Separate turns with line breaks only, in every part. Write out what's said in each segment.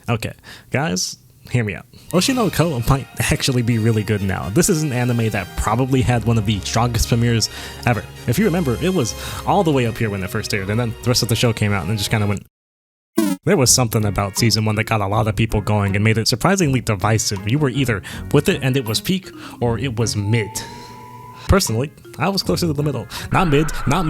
Okay, guys, hear me out. Oshi no Ko might actually be really good now. This is an anime that probably had one of the strongest premieres ever. If you remember, it was all the way up here when it first aired, and then the rest of the show came out and it just kind of went. There was something about season 1 that got a lot of people going and made it surprisingly divisive. You were either with it and it was peak, or it was mid. Personally, I was closer to the middle. Not mid,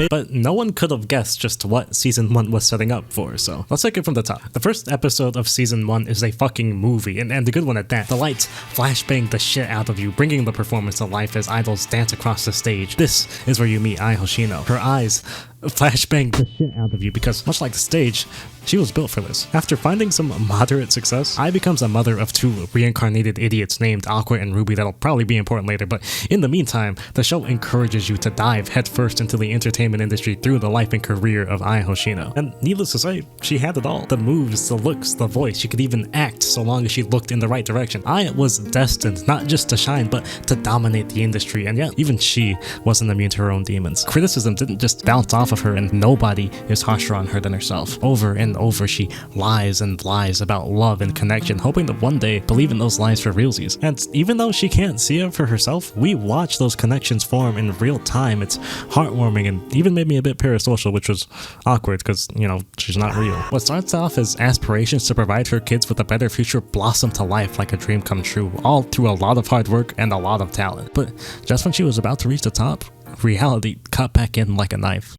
but no one could have guessed just what season 1 was setting up for, so let's take it from the top. The first episode of season 1 is a fucking movie, and a good one at that. The lights flashbang the shit out of you, bringing the performance to life as idols dance across the stage. This is where you meet Ai Hoshino. Her eyes flashbang the shit out of you because, much like the stage, she was built for this. After finding some moderate success, Ai becomes a mother of 2 reincarnated idiots named Aqua and Ruby that'll probably be important later, but in the meantime, the show encourages you to dive headfirst into the entertainment industry through the life and career of Ai Hoshino. And needless to say, she had it all. The moves, the looks, the voice, she could even act so long as she looked in the right direction. Ai was destined not just to shine, but to dominate the industry, and yet even she wasn't immune to her own demons. Criticism didn't just bounce off of her, and nobody is harsher on her than herself. Over and over, she lies and lies about love and connection, hoping to one day believe in those lies for realsies. And even though she can't see it for herself, we watch those connections form in real time. It's heartwarming and even made me a bit parasocial, which was awkward because, you know, she's not real. What starts off as aspirations to provide her kids with a better future blossom to life like a dream come true, all through a lot of hard work and a lot of talent. But just when she was about to reach the top, reality cut back in like a knife.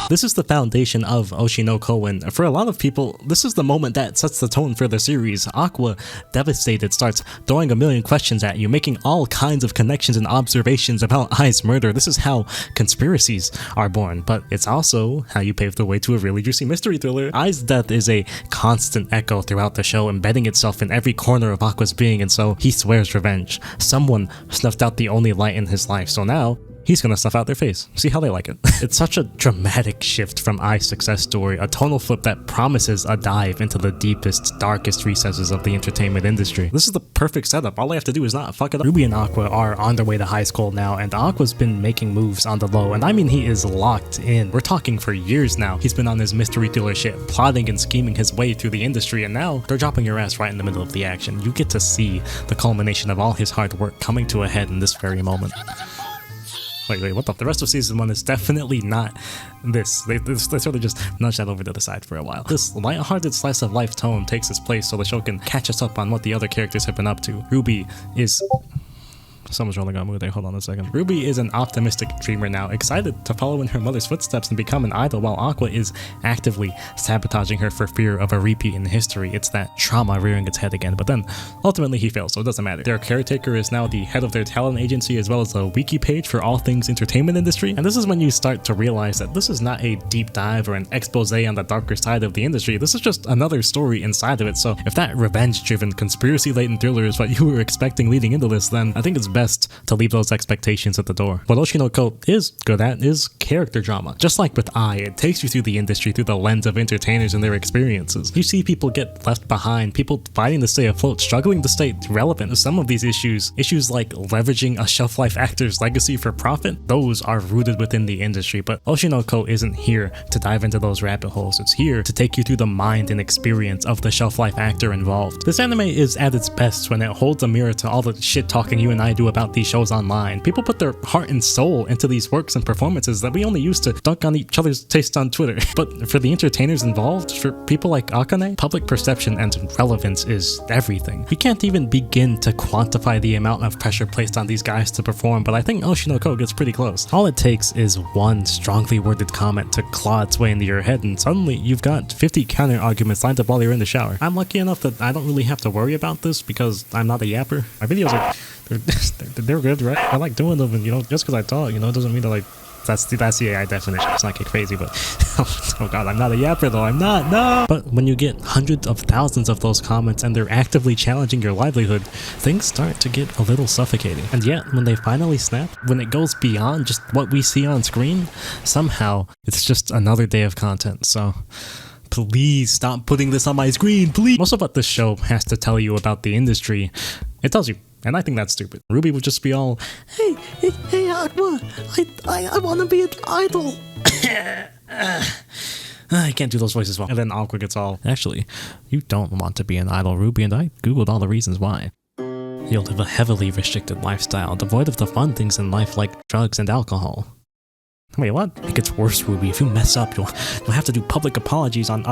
This is the foundation of Oshi no Ko, and for a lot of people, this is the moment that sets the tone for the series. Aqua, devastated, starts throwing a million questions at you, making all kinds of connections and observations about Ai's murder. This is how conspiracies are born, but it's also how you pave the way to a really juicy mystery thriller. Ai's death is a constant echo throughout the show, embedding itself in every corner of Aqua's being, and so he swears revenge. Someone snuffed out the only light in his life, so now he's gonna stuff out their face. See how they like it. It's such a dramatic shift from Ai's success story, a tonal flip that promises a dive into the deepest, darkest recesses of the entertainment industry. This is the perfect setup. All I have to do is not fuck it up. Ruby and Aqua are on their way to high school now, and Aqua's been making moves on the low, and I mean he is locked in. We're talking for years now. He's been on his mystery thriller shit, plotting and scheming his way through the industry, and now they're dropping your ass right in the middle of the action. You get to see the culmination of all his hard work coming to a head in this very moment. Wait, what the? The rest of season 1 is definitely not this. They sort of just nudge that over to the side for a while. This lighthearted slice of life tone takes its place so the show can catch us up on what the other characters have been up to. Ruby is... Someone's rolling on mood there, hold on a second. Ruby is an optimistic dreamer now, excited to follow in her mother's footsteps and become an idol, while Aqua is actively sabotaging her for fear of a repeat in history. It's that trauma rearing its head again, but then ultimately he fails, so it doesn't matter. Their caretaker is now the head of their talent agency as well as a wiki page for all things entertainment industry, and this is when you start to realize that this is not a deep dive or an expose on the darker side of the industry. This is just another story inside of it, so if that revenge-driven, conspiracy-laden thriller is what you were expecting leading into this, then I think it's best to leave those expectations at the door. What Oshi no Ko is good at is character drama. Just like with Ai, it takes you through the industry through the lens of entertainers and their experiences. You see people get left behind, people fighting to stay afloat, struggling to stay relevant. Some of these issues like leveraging a shelf life actor's legacy for profit, those are rooted within the industry, but Oshi no Ko isn't here to dive into those rabbit holes. It's here to take you through the mind and experience of the shelf life actor involved. This anime is at its best when it holds a mirror to all the shit talking you and I do about these shows online. People put their heart and soul into these works and performances that we only used to dunk on each other's taste on Twitter. But for the entertainers involved, for people like Akane, public perception and relevance is everything. We can't even begin to quantify the amount of pressure placed on these guys to perform, but I think Oshi no Ko gets pretty close. All it takes is one strongly worded comment to claw its way into your head, and suddenly you've got 50 counter arguments lined up while you're in the shower. I'm lucky enough that I don't really have to worry about this because I'm not a yapper. My videos are they're good, right? I like doing them, and you know, just because I talk, you know, it doesn't mean that like that's the AI definition. It's not get crazy, but oh god, I'm not a yapper though. I'm not. No. But when you get hundreds of thousands of those comments and they're actively challenging your livelihood, things start to get a little suffocating. And yet, when they finally snap, when it goes beyond just what we see on screen, somehow it's just another day of content. So please stop putting this on my screen, please. Most of what this show has to tell you about the industry, it tells you. And I think that's stupid. Ruby would just be all, hey, Aqua, I want to be an idol. I can't do those voices well. And then Aqua gets all, actually, you don't want to be an idol, Ruby, and I googled all the reasons why. You'll live a heavily restricted lifestyle, devoid of the fun things in life like drugs and alcohol. Wait, what? It gets worse, Ruby. If you mess up, you'll have to do public apologies on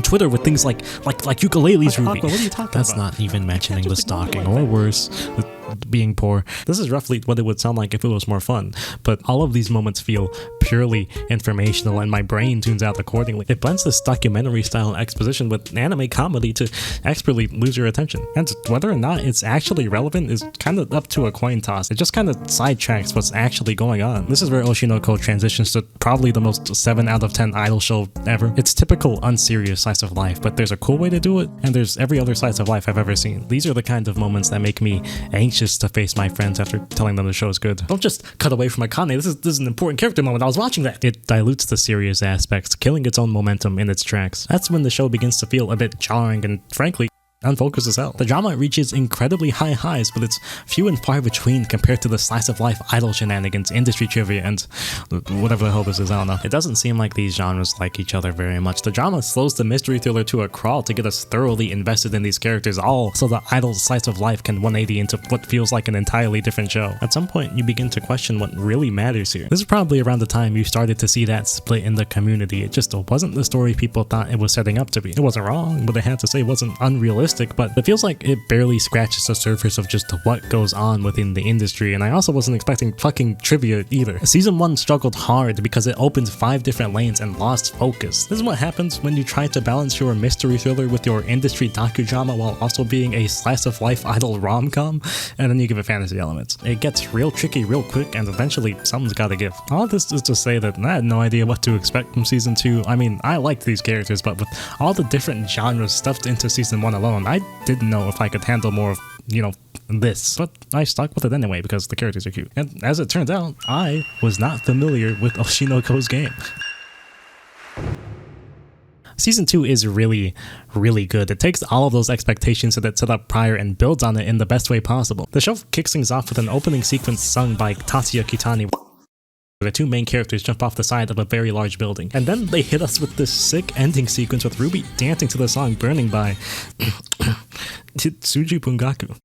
Twitter with things like ukuleles, Ruby.
Aqua, what are you talking
That's
about?
not even mentioning the stalking, or worse, with being poor. This is roughly what it would sound like if it was more fun, but all of these moments feel purely informational and my brain tunes out accordingly. It blends this documentary style exposition with anime comedy to expertly lose your attention, and whether or not it's actually relevant is kind of up to a coin toss. It just kind of sidetracks what's actually going on. This is where Oshi no Ko transitions to probably the most 7 out of 10 idol show ever. It's typical unserious slice of life, but there's a cool way to do it, and there's every other slice of life I've ever seen. These are the kind of moments that make me anxious to face my friends after telling them the show is good. Don't just cut away from Akane. This is an important character moment. I was watching that. It dilutes the serious aspects, killing its own momentum in its tracks. That's when the show begins to feel a bit jarring and, frankly, unfocused as hell. The drama reaches incredibly high highs, but it's few and far between compared to the slice of life idol shenanigans, industry trivia, and whatever the hell this is, I don't know. It doesn't seem like these genres like each other very much. The drama slows the mystery thriller to a crawl to get us thoroughly invested in these characters, all so the idol slice of life can 180 into what feels like an entirely different show. At some point, you begin to question what really matters here. This is probably around the time you started to see that split in the community. It just wasn't the story people thought it was setting up to be. It wasn't wrong, but I had to say it wasn't unrealistic, but it feels like it barely scratches the surface of just what goes on within the industry, and I also wasn't expecting fucking trivia either. Season 1 struggled hard because it opened 5 different lanes and lost focus. This is what happens when you try to balance your mystery thriller with your industry docudrama while also being a slice of life idol rom-com, and then you give it fantasy elements. It gets real tricky real quick, and eventually something's gotta give. All of this is to say that I had no idea what to expect from Season 2. I mean, I liked these characters, but with all the different genres stuffed into Season 1 alone, I didn't know if I could handle more of, this. But I stuck with it anyway because the characters are cute. And as it turns out, I was not familiar with Oshi no Ko's game. Season 2 is really, really good. It takes all of those expectations that it set up prior and builds on it in the best way possible. The show kicks things off with an opening sequence sung by Tatsuya Kitani. The 2 main characters jump off the side of a very large building, and then they hit us with this sick ending sequence with Ruby dancing to the song Burning by Tsuji Bungaku.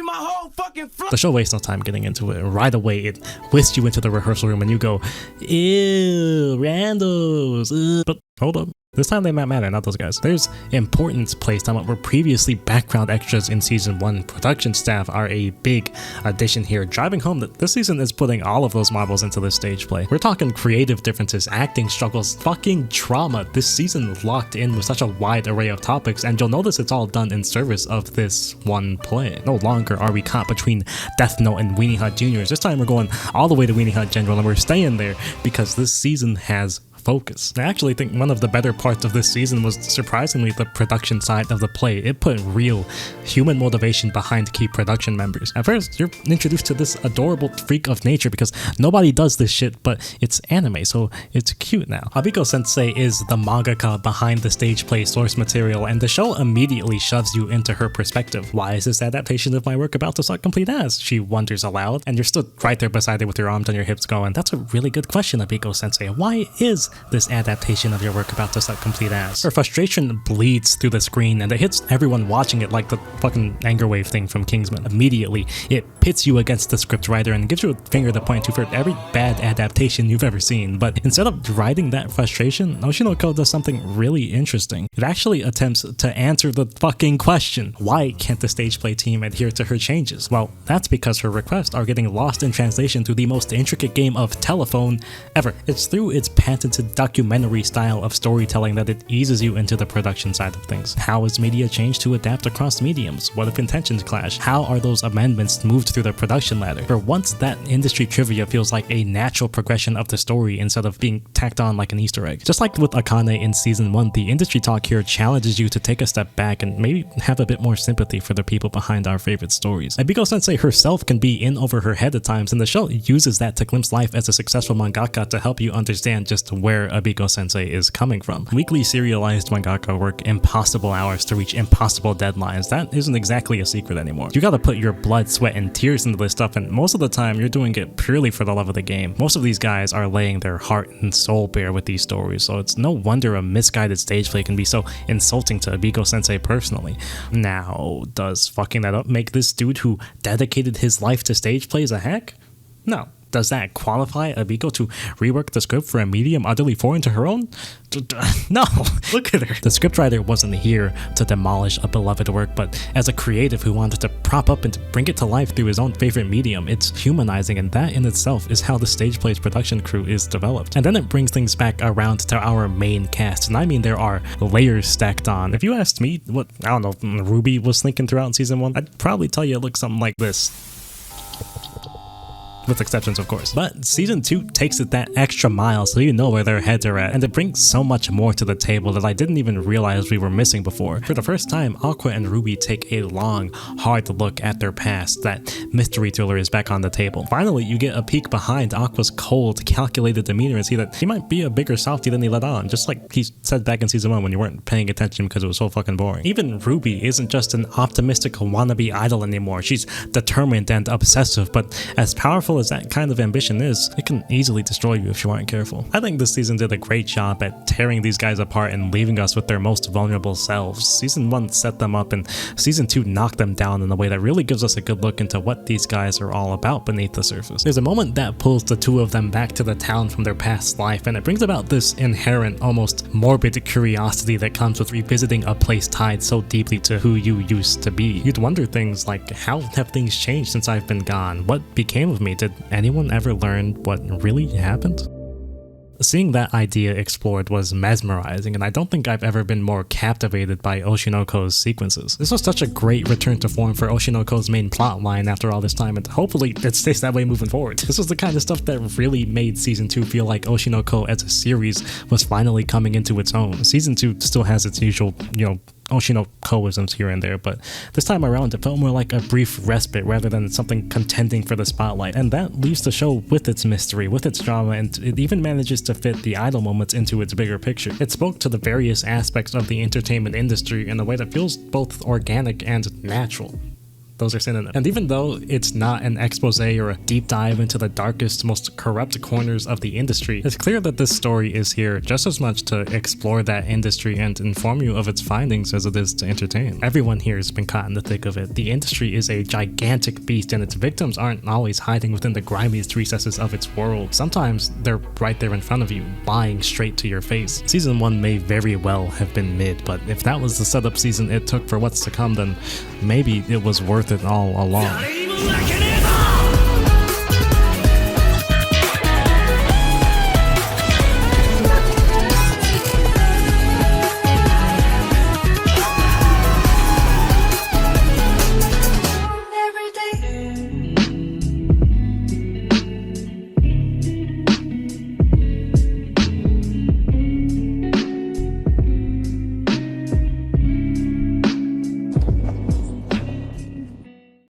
My whole fucking
The show wastes no time getting into it. Right away, it whisks you into the rehearsal room and you go, ew, randos, ugh. But hold up. This time they might matter, not those guys. There's importance placed on what were previously background extras in Season 1. Production staff are a big addition here, driving home that this season is putting all of those marbles into this stage play. We're talking creative differences, acting struggles, fucking trauma. This season locked in with such a wide array of topics, and you'll notice it's all done in service of this one play. No longer are we caught between Death Note and Weenie Hut Juniors. This time we're going all the way to Weenie Hut General, and we're staying there because this season has focus. I actually think one of the better parts of this season was surprisingly the production side of the play. It put real human motivation behind key production members. At first, you're introduced to this adorable freak of nature because nobody does this shit, but it's anime, so it's cute now. Abiko Sensei is the mangaka behind the stage play source material, and the show immediately shoves you into her perspective. Why is this adaptation of my work about to suck complete ass? She wonders aloud, and you're stood right there beside her with your arms on your hips going, that's a really good question, Abiko Sensei. Why is this adaptation of your work about to suck complete ass? Her frustration bleeds through the screen and it hits everyone watching it like the fucking anger wave thing from Kingsman. Immediately, it pits you against the script writer and gives you a finger to point to for every bad adaptation you've ever seen. But instead of riding that frustration, Oshi no Ko does something really interesting. It actually attempts to answer the fucking question, why can't the stage play team adhere to her changes? Well, that's because her requests are getting lost in translation through the most intricate game of telephone ever. It's through its patented documentary style of storytelling that it eases you into the production side of things. How is media changed to adapt across mediums? What if intentions clash? How are those amendments moved through the production ladder? For once, that industry trivia feels like a natural progression of the story instead of being tacked on like an Easter egg. Just like with Akane in Season 1, the industry talk here challenges you to take a step back and maybe have a bit more sympathy for the people behind our favorite stories. Abiko Sensei herself can be in over her head at times, and the show uses that to glimpse life as a successful mangaka to help you understand just where where Abiko-sensei is coming from. Weekly serialized mangaka work impossible hours to reach impossible deadlines. That isn't exactly a secret anymore. You gotta put your blood, sweat, and tears into this stuff, and most of the time you're doing it purely for the love of the game. Most of these guys are laying their heart and soul bare with these stories, so it's no wonder a misguided stage play can be so insulting to Abiko-sensei personally. Now, does fucking that up make this dude who dedicated his life to stage plays a hack? No. Does that qualify Abiko to rework the script for a medium utterly foreign to her own? No, look at her. The scriptwriter wasn't here to demolish a beloved work, but as a creative who wanted to prop up and bring it to life through his own favorite medium. It's humanizing, and that in itself is how the stage plays production crew is developed. And then it brings things back around to our main cast, and I mean there are layers stacked on. If you asked me what, I don't know, Ruby was thinking throughout season 1, I'd probably tell you it looks something like this. With exceptions, of course. But season 2 takes it that extra mile so you know where their heads are at, and it brings so much more to the table that I didn't even realize we were missing before. For the first time, Aqua and Ruby take a long, hard look at their past. That mystery thriller is back on the table. Finally, you get a peek behind Aqua's cold, calculated demeanor and see that he might be a bigger softie than he let on, just like he said back in season 1 when you weren't paying attention because it was so fucking boring. Even Ruby isn't just an optimistic wannabe idol anymore. She's determined and obsessive, but as powerful as that kind of ambition is, it can easily destroy you if you aren't careful. I think this season did a great job at tearing these guys apart and leaving us with their most vulnerable selves. Season 1 set them up, and season 2 knocked them down in a way that really gives us a good look into what these guys are all about beneath the surface. There's a moment that pulls the two of them back to the town from their past life, and it brings about this inherent, almost morbid curiosity that comes with revisiting a place tied so deeply to who you used to be. You'd wonder things like, how have things changed since I've been gone? What became of me? Did anyone ever learn what really happened? Seeing that idea explored was mesmerizing, and I don't think I've ever been more captivated by Oshinoko's sequences. This was such a great return to form for Oshinoko's main plotline after all this time, and hopefully it stays that way moving forward. This was the kind of stuff that really made Season 2 feel like Oshinoko as a series was finally coming into its own. Season 2 still has its usual, Oshinokoisms here and there, but this time around it felt more like a brief respite rather than something contending for the spotlight, and that leaves the show with its mystery, with its drama, and it even manages to fit the idol moments into its bigger picture. It spoke to the various aspects of the entertainment industry in a way that feels both organic and natural. Those are synonyms. And even though it's not an expose or a deep dive into the darkest, most corrupt corners of the industry, it's clear that this story is here just as much to explore that industry and inform you of its findings as it is to entertain. Everyone here has been caught in the thick of it. The industry is a gigantic beast, and its victims aren't always hiding within the grimiest recesses of its world. Sometimes they're right there in front of you, lying straight to your face. Season 1 may very well have been mid, but if that was the setup season it took for what's to come, then maybe it was worth it all along.